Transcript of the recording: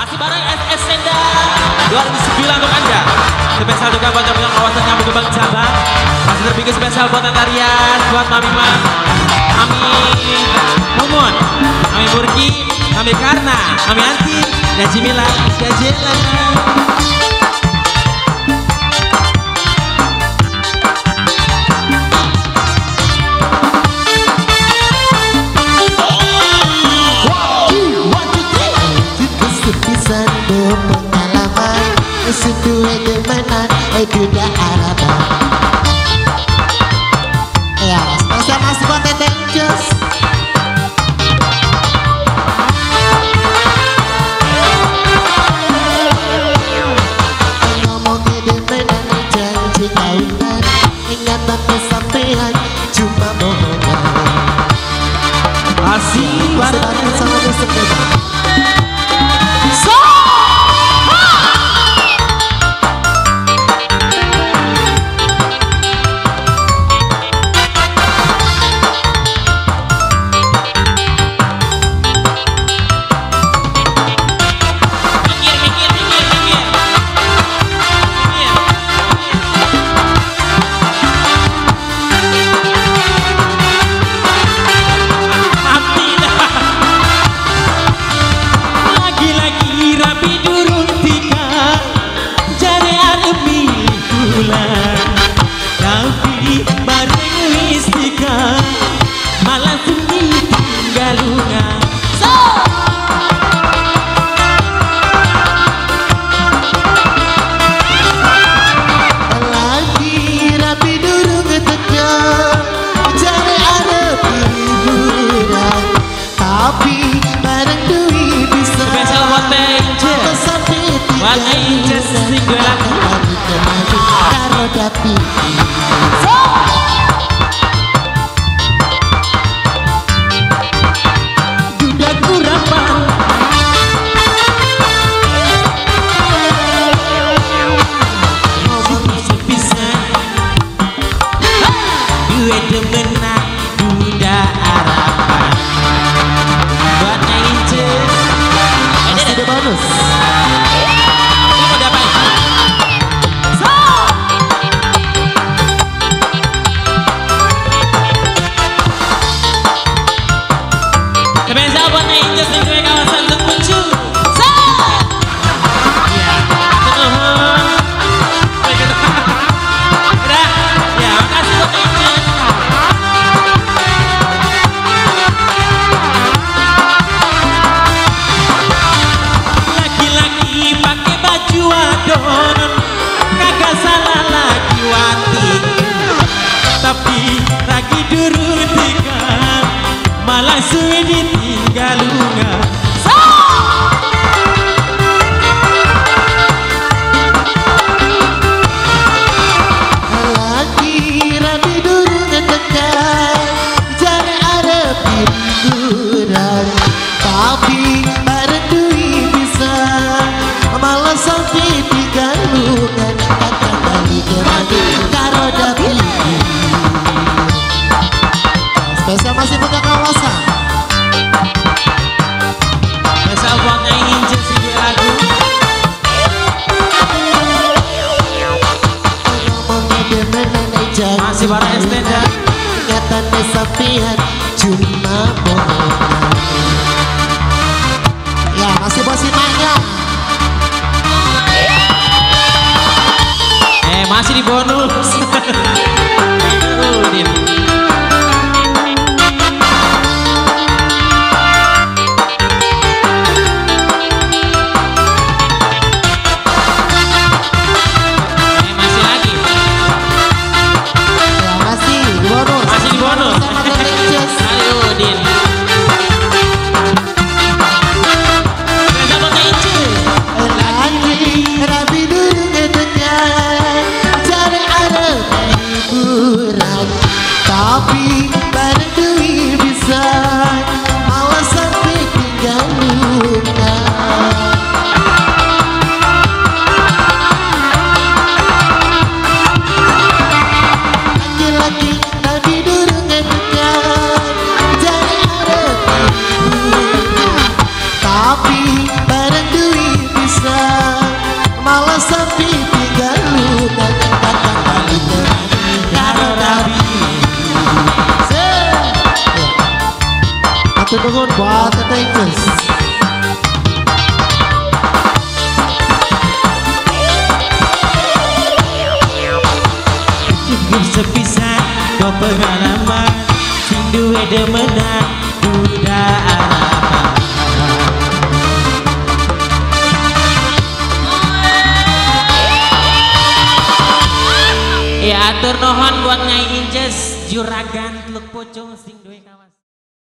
Masih bareng SS Senda 2009 untuk Anda. Spesial juga buat yang kawasan Nyambung Gebang Cabang. Masih terpikir spesial buat Antarian, buat Mami Man, Mami Mumun, Mami Burki, Mami Karna, Mami Anti, dan Jimila, dan Jela. Pengalaman sesuai demenan duda Araba. Ya, spesial masih buat Teteh Jos. Ngomongin demenan janji kawinan, ingatan kesampaian cuma bohongan. Masih bareng sama sepeda. Spesial masih buka kawasan. Spesial buat yang ingin CD lagu. Masih bareng Estenda. Ingatan kesapian cuma bohongan. Ya masih buat si Maya. Masih di bonus. Matur nuwun buat Tete Inggris. Cukup sepisan kau pengalaman sing duwe demenan duda harapan. Ya atur nuhun buat Nyai Inces Juragan Teluk Pocong sing